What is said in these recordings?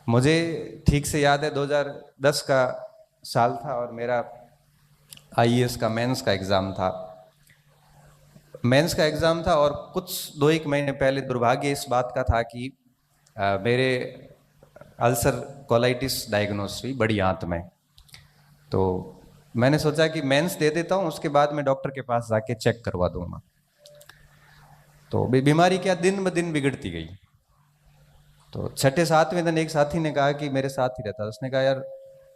मुझे ठीक से याद है 2010 का साल था और मेरा आईएएस का मेंस का एग्ज़ाम था। मेंस का एग्ज़ाम था और कुछ 2-1 महीने पहले दुर्भाग्य इस बात का था कि मेरे अल्सर कोलाइटिस डायग्नोस हुई बड़ी आंत में। तो मैंने सोचा कि मेंस दे देता हूँ, उसके बाद मैं डॉक्टर के पास जाके चेक करवा दूंगा। तो बीमारी क्या दिन ब दिन बिगड़ती गई। तो छठे सातवें दिन एक साथी ने कहा कि मेरे साथ ही रहता, उसने कहा यार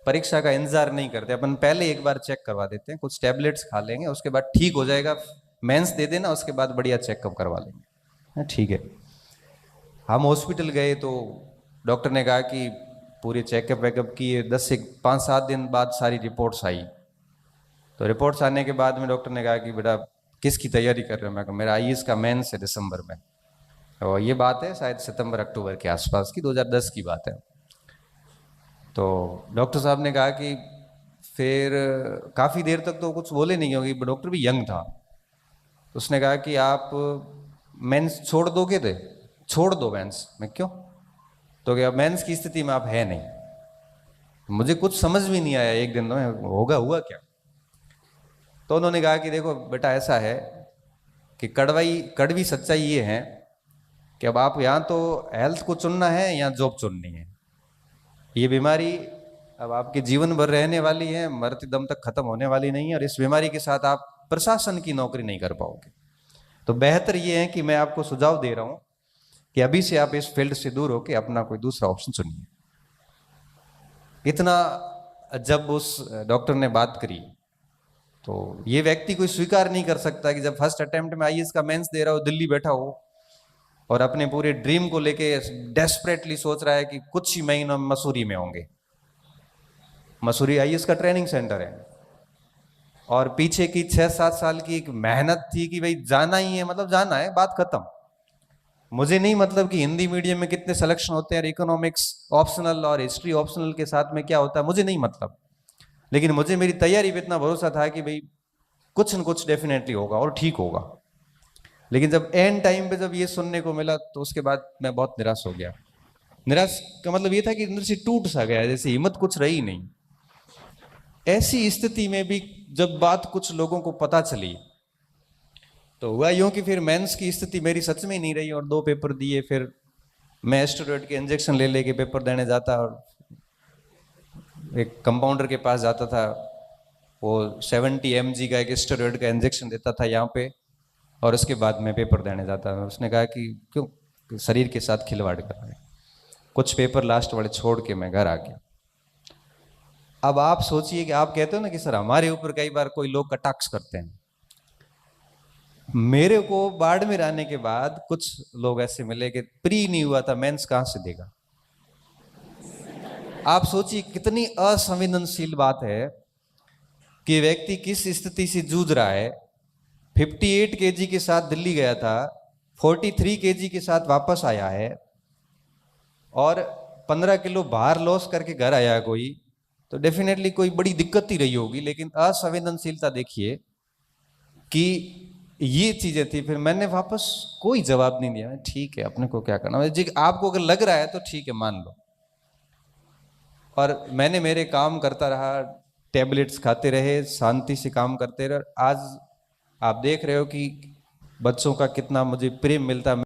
परीक्षा का इंतजार नहीं करते अपन, पहले एक बार चेक करवा देते हैं, कुछ टैबलेट्स खा लेंगे, उसके बाद ठीक हो जाएगा, मेंस दे देना, उसके बाद बढ़िया चेकअप करवा लेंगे। ठीक है। हम हॉस्पिटल गए तो डॉक्टर ने कहा कि पूरी चेकअप वेकअप किए, 10 से 5-7 दिन बाद सारी रिपोर्ट्स आई। तो रिपोर्ट्स आने के बाद में डॉक्टर ने कहा कि बेटा किसकी तैयारी कर रहे हो? मैं कहा मेरा आईएएस का मेंस है दिसंबर में। और ये बात है शायद सितंबर अक्टूबर के आसपास की, 2010 की बात है। तो डॉक्टर साहब ने कहा कि फिर काफ़ी देर तक तो कुछ बोले नहीं, क्योंकि डॉक्टर भी यंग था। तो उसने कहा कि आप मेंस छोड़ दोगे? थे छोड़ दो मेंस। मैं क्यों? तो क्या मेंस की स्थिति में आप है नहीं? मुझे कुछ समझ भी नहीं आया एक दिन में, होगा हुआ क्या। तो उन्होंने कहा कि देखो बेटा ऐसा है कि कड़वी सच्चाई ये है कि अब आप यहाँ तो हेल्थ को चुनना है या जॉब चुननी है। ये बीमारी अब आपके जीवन भर रहने वाली है, मरते दम तक खत्म होने वाली नहीं है, और इस बीमारी के साथ आप प्रशासन की नौकरी नहीं कर पाओगे। तो बेहतर ये है कि मैं आपको सुझाव दे रहा हूं कि अभी से आप इस फील्ड से दूर होकर अपना कोई दूसरा ऑप्शन चुनिए। इतना जब उस डॉक्टर ने बात करी तो ये व्यक्ति कोई स्वीकार नहीं कर सकता कि जब फर्स्ट अटेम्प्ट में आईएएस का मेंस दे रहा हो, दिल्ली बैठा हो और अपने पूरे ड्रीम को लेके डेस्परेटली सोच रहा है कि कुछ ही महीनों में मसूरी में होंगे। मसूरी आईएएस का ट्रेनिंग सेंटर है और पीछे की 6-7 साल की एक मेहनत थी कि भाई जाना ही है, मतलब जाना है, बात खत्म। मुझे नहीं मतलब कि हिंदी मीडियम में कितने सिलेक्शन होते हैं, इकोनॉमिक्स ऑप्शनल और हिस्ट्री ऑप्शनल के साथ में क्या होता है, मुझे नहीं मतलब। लेकिन मुझे मेरी तैयारी पे इतना भरोसा था कि भाई कुछ न कुछ डेफिनेटली होगा और ठीक होगा। लेकिन जब एंड टाइम पे जब ये सुनने को मिला तो उसके बाद मैं बहुत निराश हो गया। निराश का मतलब ये था कि अंदर से टूट सा गया, जैसे हिम्मत कुछ रही नहीं। ऐसी स्थिति में भी जब बात कुछ लोगों को पता चली तो हुआ यूं कि फिर मेंस की स्थिति मेरी सच में नहीं रही और 2 पेपर दिए। फिर मैं स्टेरॉइड के इंजेक्शन ले लेके पेपर देने जाता और एक कंपाउंडर के पास जाता था, वो 70 mg का एक स्टेरॉइड का इंजेक्शन देता था यहाँ पे, और उसके बाद मैं पेपर देने जाता। उसने कहा कि क्यों शरीर के साथ खिलवाड़ कर रहे हैं। कुछ पेपर लास्ट वाले छोड़ के मैं घर आ गया। अब आप सोचिए कि आप कहते हो ना कि सर हमारे ऊपर कई बार कोई लोग कटाक्ष करते हैं। मेरे को बाड़मेर आने के बाद कुछ लोग ऐसे मिले कि प्री नहीं हुआ था, मेंस कहां से देगा। आप सोचिए कितनी असंवेदनशील बात है कि व्यक्ति किस स्थिति से जूझ रहा है। 58 केजी के साथ दिल्ली गया था, 43 केजी के साथ वापस आया है और 15 किलो भार लॉस करके घर आया है कोई, तो डेफिनेटली कोई बड़ी दिक्कत ही रही होगी। लेकिन असंवेदनशीलता देखिए कि ये चीजें थी। फिर मैंने वापस कोई जवाब नहीं दिया, ठीक है अपने को क्या करना, जी आपको अगर लग रहा है तो ठीक है मान लो। और मैंने मेरे काम करता रहा, टैबलेट्स खाते रहे, शांति से काम करते रहे। आज आप देख रहे हो कि बच्चों का कितना मुझे प्रेम मिलता है।